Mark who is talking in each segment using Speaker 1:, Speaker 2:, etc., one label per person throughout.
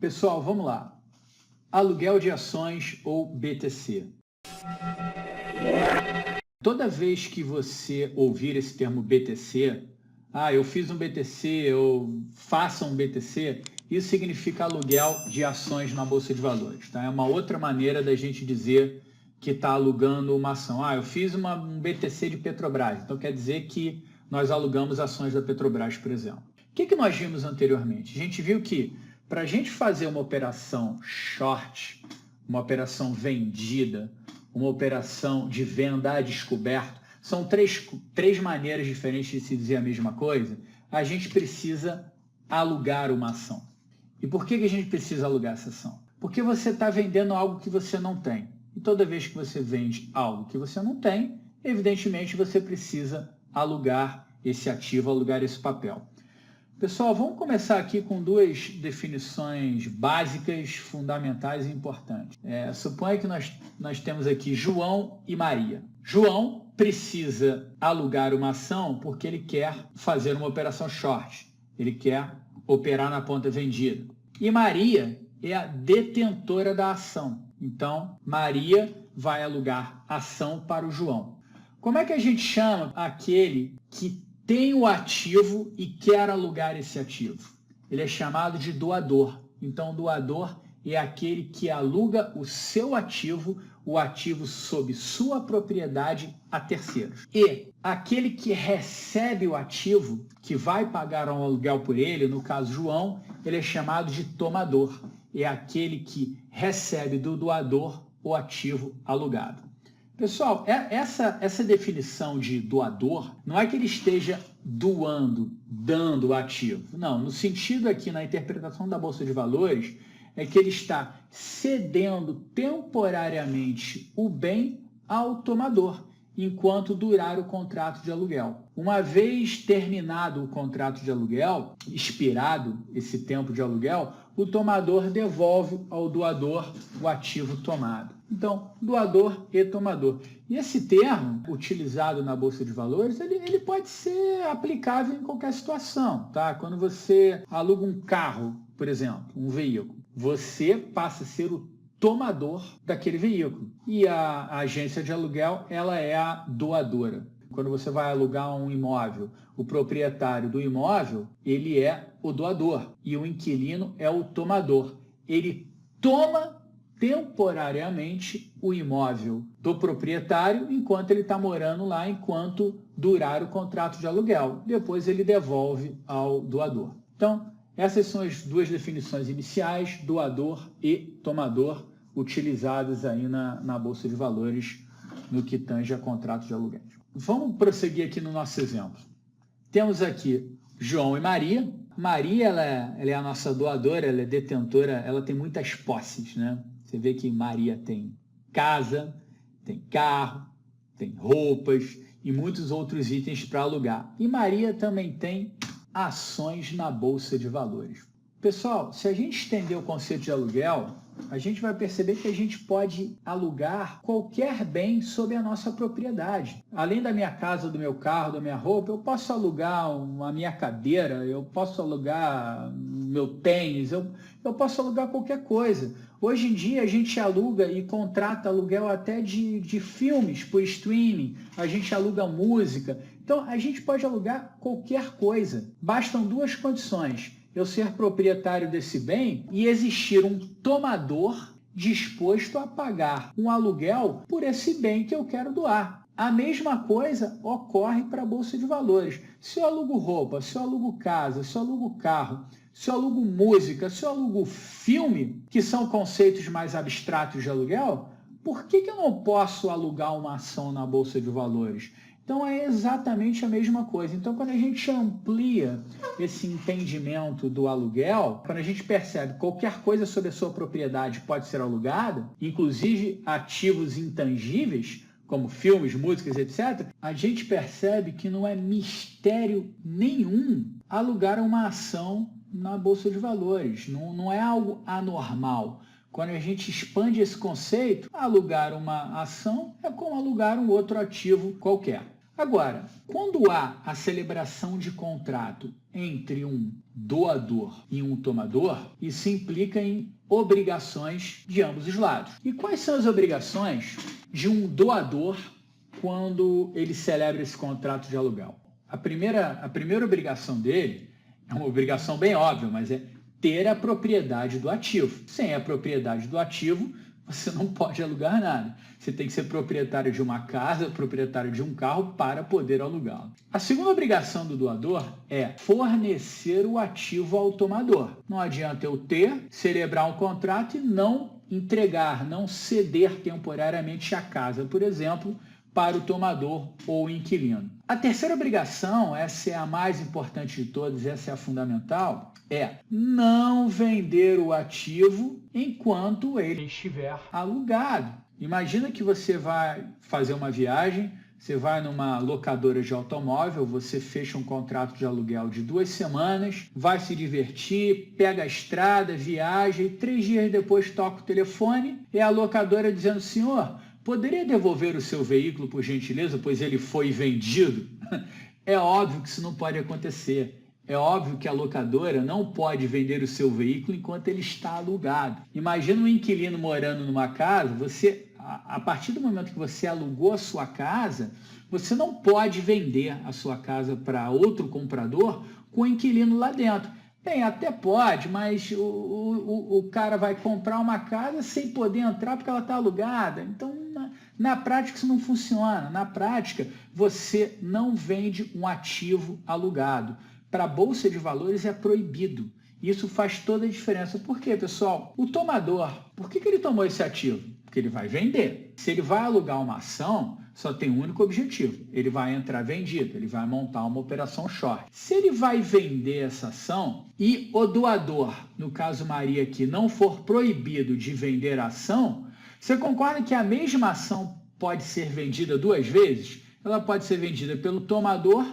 Speaker 1: Pessoal, vamos lá. Aluguel de ações ou BTC. Toda vez que você ouvir esse termo BTC, eu fiz um BTC, eu faço um BTC, isso significa aluguel de ações na Bolsa de Valores. Tá? É uma outra maneira da gente dizer que está alugando uma ação. Eu fiz um BTC de Petrobras, então quer dizer que nós alugamos ações da Petrobras, por exemplo. O que nós vimos anteriormente? A gente viu que para a gente fazer uma operação short, uma operação vendida, uma operação de venda a descoberto, são três maneiras diferentes de se dizer a mesma coisa. A gente precisa alugar uma ação. E por que a gente precisa alugar essa ação? Porque você está vendendo algo que você não tem. E toda vez que você vende algo que você não tem, evidentemente você precisa alugar esse ativo, alugar esse papel. Pessoal, vamos começar aqui com duas definições básicas, fundamentais e importantes. Suponha que nós temos aqui João e Maria. João precisa alugar uma ação porque ele quer fazer uma operação short. Ele quer operar na ponta vendida. E Maria é a detentora da ação. Então, Maria vai alugar ação para o João. Como é que a gente chama aquele que tem o ativo e quer alugar esse ativo? Ele é chamado de doador. Então, doador é aquele que aluga o seu ativo, o ativo sob sua propriedade a terceiros. E aquele que recebe o ativo, que vai pagar um aluguel por ele, no caso João, ele é chamado de tomador. É aquele que recebe do doador o ativo alugado. Pessoal, essa definição de doador não é que ele esteja doando, dando o ativo. Não, no sentido aqui na interpretação da Bolsa de Valores é que ele está cedendo temporariamente o bem ao tomador, enquanto durar o contrato de aluguel. Uma vez terminado o contrato de aluguel, expirado esse tempo de aluguel, o tomador devolve ao doador o ativo tomado. Então, doador e tomador. E esse termo, utilizado na Bolsa de Valores, ele pode ser aplicável em qualquer situação. Tá? Quando você aluga um carro, por exemplo, um veículo, você passa a ser o tomador daquele veículo. E a agência de aluguel, ela é a doadora. Quando você vai alugar um imóvel, o proprietário do imóvel, ele é o doador e o inquilino é o tomador. Ele toma temporariamente o imóvel do proprietário enquanto ele está morando lá, enquanto durar o contrato de aluguel. Depois ele devolve ao doador. Então, essas são as duas definições iniciais, doador e tomador, utilizadas aí na Bolsa de Valores no que tange a contrato de aluguel. Vamos prosseguir aqui no nosso exemplo. Temos aqui João e Maria. Maria ela é a nossa doadora, ela é detentora, ela tem muitas posses, né? Você vê que Maria tem casa, tem carro, tem roupas e muitos outros itens para alugar. E Maria também tem ações na Bolsa de Valores. Pessoal, se a gente estender o conceito de aluguel, a gente vai perceber que a gente pode alugar qualquer bem sob a nossa propriedade. Além da minha casa, do meu carro, da minha roupa, eu posso alugar a minha cadeira, eu posso alugar meu tênis, eu posso alugar qualquer coisa. Hoje em dia a gente aluga e contrata aluguel até de filmes por streaming, a gente aluga música. Então a gente pode alugar qualquer coisa. Bastam duas condições: eu ser proprietário desse bem e existir um tomador disposto a pagar um aluguel por esse bem que eu quero doar. A mesma coisa ocorre para a Bolsa de Valores. Se eu alugo roupa, se eu alugo casa, se eu alugo carro, se eu alugo música, se eu alugo filme, que são conceitos mais abstratos de aluguel, por que eu não posso alugar uma ação na Bolsa de Valores? Então, é exatamente a mesma coisa. Então, quando a gente amplia esse entendimento do aluguel, quando a gente percebe que qualquer coisa sobre a sua propriedade pode ser alugada, inclusive ativos intangíveis, como filmes, músicas, etc., a gente percebe que não é mistério nenhum alugar uma ação na Bolsa de Valores. Não é algo anormal. Quando a gente expande esse conceito, alugar uma ação é como alugar um outro ativo qualquer. Agora, quando há a celebração de contrato entre um doador e um tomador, isso implica em obrigações de ambos os lados. E quais são as obrigações de um doador quando ele celebra esse contrato de aluguel? A primeira obrigação dele é uma obrigação bem óbvia, mas é ter a propriedade do ativo. Sem a propriedade do ativo, você não pode alugar nada. Você tem que ser proprietário de uma casa, proprietário de um carro para poder alugá-lo. A segunda obrigação do doador é fornecer o ativo ao tomador. Não adianta eu ter, celebrar um contrato e não entregar, não ceder temporariamente a casa, por exemplo, para o tomador ou o inquilino. A terceira obrigação, essa é a mais importante de todas, essa é a fundamental, é não vender o ativo enquanto ele estiver alugado. Imagina que você vai fazer uma viagem, você vai numa locadora de automóvel, você fecha um contrato de aluguel de 2 semanas, vai se divertir, pega a estrada, viaja e 3 dias depois toca o telefone e a locadora dizendo: senhor, poderia devolver o seu veículo, por gentileza, pois ele foi vendido? É óbvio que isso não pode acontecer. É óbvio que a locadora não pode vender o seu veículo enquanto ele está alugado. Imagina um inquilino morando numa casa, a partir do momento que você alugou a sua casa, você não pode vender a sua casa para outro comprador com o inquilino lá dentro. Bem, até pode, mas o cara vai comprar uma casa sem poder entrar porque ela está alugada. Então, na prática, isso não funciona. Na prática, você não vende um ativo alugado. Para a Bolsa de Valores é proibido. Isso faz toda a diferença. Por quê, pessoal? O tomador, por que ele tomou esse ativo? Porque ele vai vender. Se ele vai alugar uma ação, só tem um único objetivo. Ele vai entrar vendido, ele vai montar uma operação short. Se ele vai vender essa ação e o doador, no caso Maria aqui, não for proibido de vender a ação, você concorda que a mesma ação pode ser vendida 2 vezes? Ela pode ser vendida pelo tomador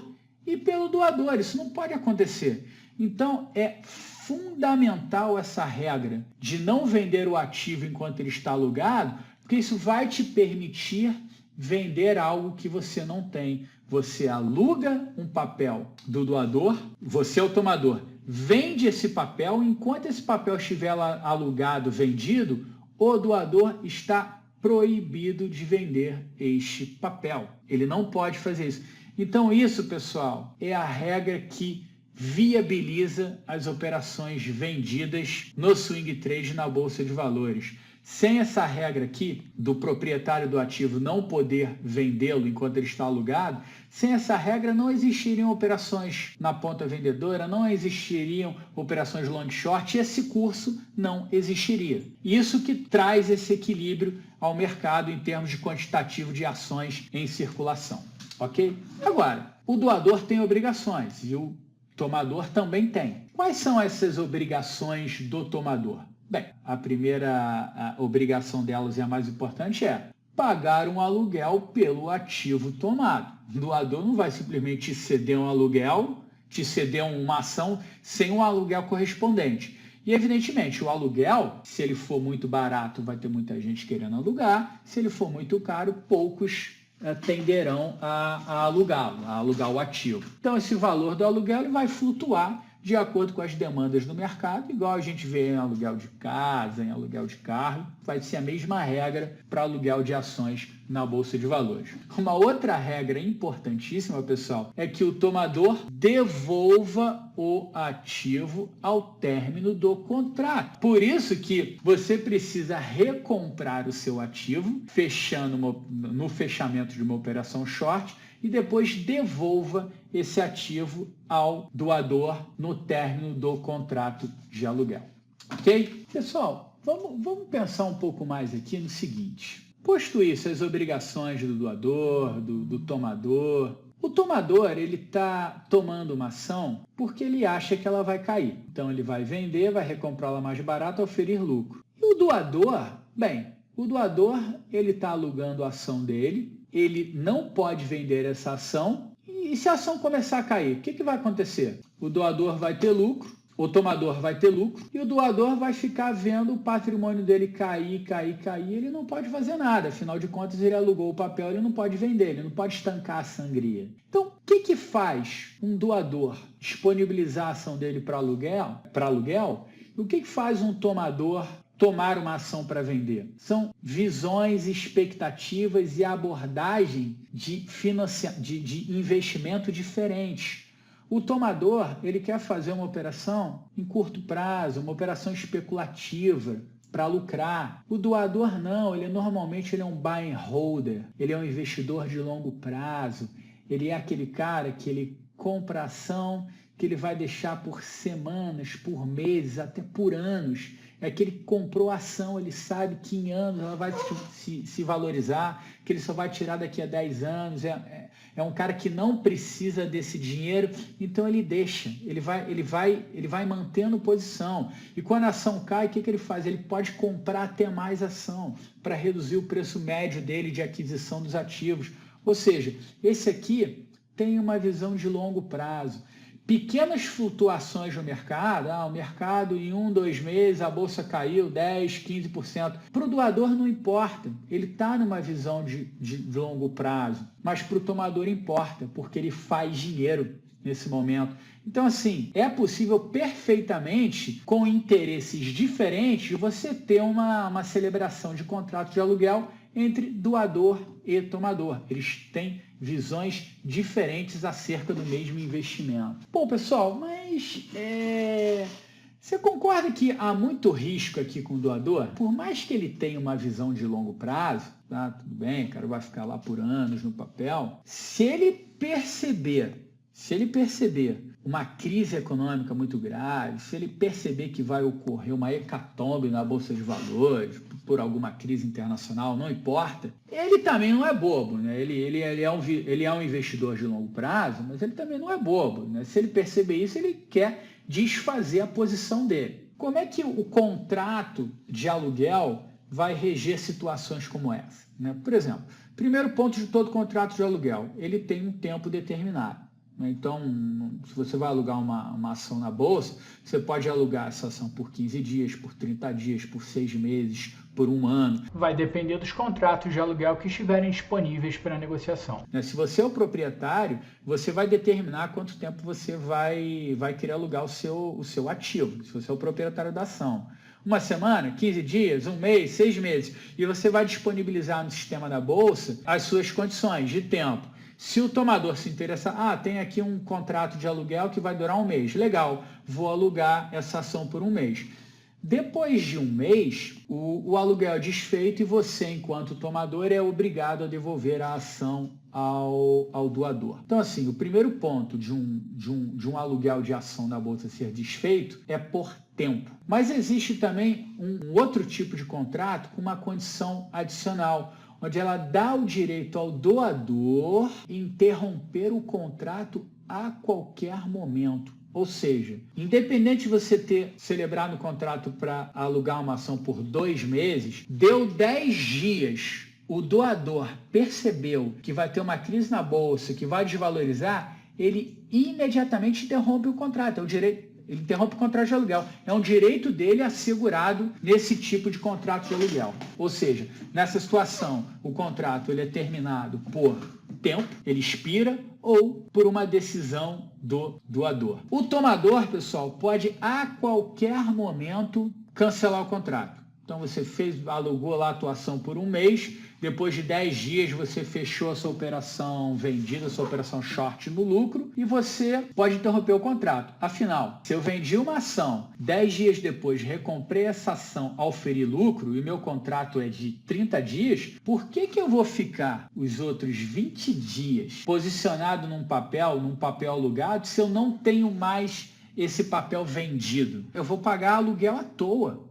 Speaker 1: e pelo doador. Isso não pode acontecer. Então, é fundamental essa regra de não vender o ativo enquanto ele está alugado, porque isso vai te permitir vender algo que você não tem. Você aluga um papel do doador, você é o tomador, vende esse papel, enquanto esse papel estiver alugado, vendido, o doador está proibido de vender este papel. Ele não pode fazer isso. Então isso, pessoal, é a regra que viabiliza as operações vendidas no swing trade na Bolsa de Valores. Sem essa regra aqui, do proprietário do ativo não poder vendê-lo enquanto ele está alugado, sem essa regra não existiriam operações na ponta vendedora, não existiriam operações long short e esse curso não existiria. Isso que traz esse equilíbrio ao mercado em termos de quantitativo de ações em circulação. Ok? Agora, o doador tem obrigações e o tomador também tem. Quais são essas obrigações do tomador? Bem, a primeira obrigação delas e a mais importante é pagar um aluguel pelo ativo tomado. O doador não vai simplesmente te ceder um aluguel, te ceder uma ação sem um aluguel correspondente. E, evidentemente, o aluguel, se ele for muito barato, vai ter muita gente querendo alugar. Se ele for muito caro, poucos tenderão a alugá-lo, a alugar o ativo. Então, esse valor do aluguel ele vai flutuar de acordo com as demandas do mercado, igual a gente vê em aluguel de casa, em aluguel de carro, vai ser a mesma regra para aluguel de ações na Bolsa de Valores. Uma outra regra importantíssima, pessoal, é que o tomador devolva o ativo ao término do contrato. Por isso que você precisa recomprar o seu ativo, no fechamento de uma operação short, e depois devolva esse ativo ao doador no término do contrato de aluguel. Ok? Pessoal, vamos pensar um pouco mais aqui no seguinte. Posto isso, as obrigações do doador, do tomador. O tomador, ele está tomando uma ação porque ele acha que ela vai cair. Então, ele vai vender, vai recomprá-la mais barato, oferir lucro. E o doador, bem, o doador, ele está alugando a ação dele, ele não pode vender essa ação e se a ação começar a cair, o que vai acontecer? O doador vai ter lucro, o tomador vai ter lucro e o doador vai ficar vendo o patrimônio dele cair, ele não pode fazer nada, afinal de contas ele alugou o papel, ele não pode vender, ele não pode estancar a sangria. Então, o que faz um doador disponibilizar a ação dele para aluguel? O que faz um tomador tomar uma ação para vender? São visões, expectativas e abordagem de investimento diferentes. O tomador, ele quer fazer uma operação em curto prazo, uma operação especulativa para lucrar. O doador não, normalmente ele é um buy and holder, ele é um investidor de longo prazo, ele é aquele cara que ele compra ação que ele vai deixar por semanas, por meses, até por anos. É que ele comprou a ação, ele sabe que em anos ela vai se valorizar, que ele só vai tirar daqui a 10 anos. É um cara que não precisa desse dinheiro, então ele deixa, ele vai mantendo posição. E quando a ação cai, o que ele faz? Ele pode comprar até mais ação para reduzir o preço médio dele de aquisição dos ativos. Ou seja, esse aqui tem uma visão de longo prazo. Pequenas flutuações no mercado, o mercado em 1, 2 meses, a bolsa caiu 10%, 15%. Para o doador não importa, ele está numa visão de longo prazo, mas para o tomador importa, porque ele faz dinheiro nesse momento. Então, assim, é possível perfeitamente, com interesses diferentes, você ter uma celebração de contrato de aluguel entre doador e tomador. Eles têm visões diferentes acerca do mesmo investimento. Bom, pessoal, mas você concorda que há muito risco aqui com o doador? Por mais que ele tenha uma visão de longo prazo, tá? Tudo bem, o cara vai ficar lá por anos no papel. Se ele perceber uma crise econômica muito grave, se ele perceber que vai ocorrer uma hecatombe na Bolsa de Valores, por alguma crise internacional, não importa, ele também não é bobo, né? Ele é um investidor de longo prazo, mas ele também não é bobo, né? Se ele perceber isso, ele quer desfazer a posição dele. Como é que o contrato de aluguel vai reger situações como essa, né? Por exemplo, primeiro ponto de todo contrato de aluguel, ele tem um tempo determinado. Então, se você vai alugar uma ação na bolsa, você pode alugar essa ação por 15 dias, por 30 dias, por 6 meses, por 1 ano. Vai depender dos contratos de aluguel que estiverem disponíveis para negociação. Se você é o proprietário, você vai determinar quanto tempo você vai querer alugar o seu ativo, se você é o proprietário da ação. 1 semana, 15 dias, 1 mês, 6 meses. E você vai disponibilizar no sistema da bolsa as suas condições de tempo. Se o tomador se interessar, tem aqui um contrato de aluguel que vai durar 1 mês. Legal, vou alugar essa ação por 1 mês. Depois de 1 mês, o aluguel é desfeito e você, enquanto tomador, é obrigado a devolver a ação ao doador. Então, assim, o primeiro ponto de um aluguel de ação na bolsa ser desfeito é por tempo. Mas existe também um outro tipo de contrato com uma condição adicional, onde ela dá o direito ao doador interromper o contrato a qualquer momento. Ou seja, independente de você ter celebrado o contrato para alugar uma ação por 2 meses, deu 10 dias, o doador percebeu que vai ter uma crise na bolsa, que vai desvalorizar, ele imediatamente interrompe o contrato. Ele interrompe o contrato de aluguel. É um direito dele assegurado nesse tipo de contrato de aluguel. Ou seja, nessa situação, o contrato ele é terminado por tempo, ele expira, ou por uma decisão do doador. O tomador, pessoal, pode a qualquer momento cancelar o contrato. Então você alugou lá a tua ação por 1 mês, depois de 10 dias você fechou a sua operação vendida, a sua operação short no lucro, e você pode interromper o contrato. Afinal, se eu vendi uma ação, 10 dias depois recomprei essa ação ao ferir lucro, e meu contrato é de 30 dias, por que eu vou ficar os outros 20 dias posicionado num papel alugado, se eu não tenho mais esse papel vendido? Eu vou pagar aluguel à toa.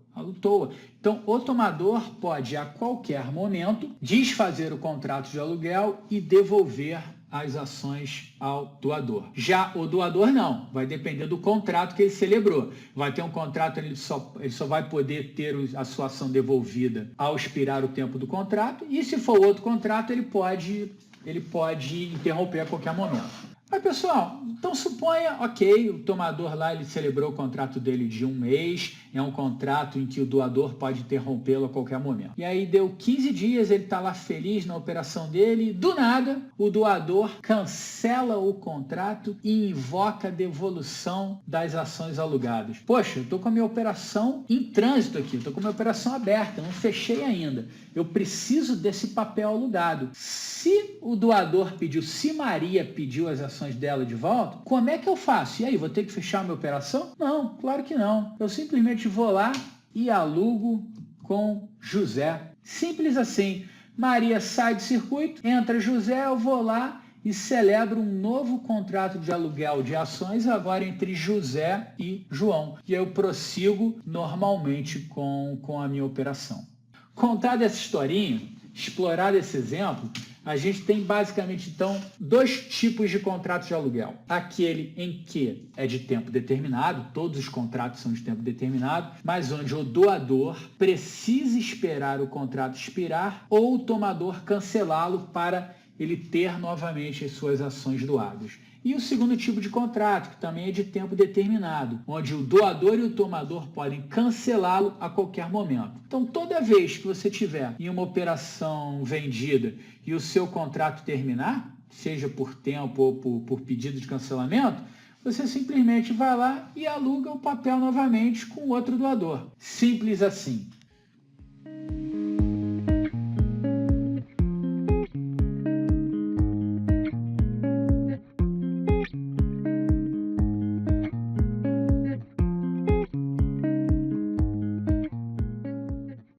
Speaker 1: Então, o tomador pode, a qualquer momento, desfazer o contrato de aluguel e devolver as ações ao doador. Já o doador não, vai depender do contrato que ele celebrou. Vai ter um contrato, ele só vai poder ter a sua ação devolvida ao expirar o tempo do contrato, e se for outro contrato, ele pode interromper a qualquer momento. Mas, pessoal, então suponha, ok, o tomador lá ele celebrou o contrato dele de 1 mês, é um contrato em que o doador pode interrompê-lo a qualquer momento. E aí deu 15 dias, ele está lá feliz na operação dele, do nada o doador cancela o contrato e invoca a devolução das ações alugadas. Poxa, eu estou com a minha operação em trânsito aqui, estou com a minha operação aberta, não fechei ainda. Eu preciso desse papel alugado. Se o doador pediu, se Maria pediu as ações dela de volta, como é que eu faço? E aí, vou ter que fechar a minha operação? Não, claro que não. Eu simplesmente vou lá e alugo com José. Simples assim. Maria sai do circuito, entra José, eu vou lá e celebro um novo contrato de aluguel de ações agora entre José e João. E eu prossigo normalmente com a minha operação. Contada essa historinha, explorado esse exemplo, a gente tem basicamente, então, 2 tipos de contratos de aluguel. Aquele em que é de tempo determinado, todos os contratos são de tempo determinado, mas onde o doador precisa esperar o contrato expirar ou o tomador cancelá-lo para ele ter novamente as suas ações doadas. E o segundo tipo de contrato, que também é de tempo determinado, onde o doador e o tomador podem cancelá-lo a qualquer momento. Então, toda vez que você tiver em uma operação vendida e o seu contrato terminar, seja por tempo ou por pedido de cancelamento, você simplesmente vai lá e aluga o papel novamente com outro doador. Simples assim.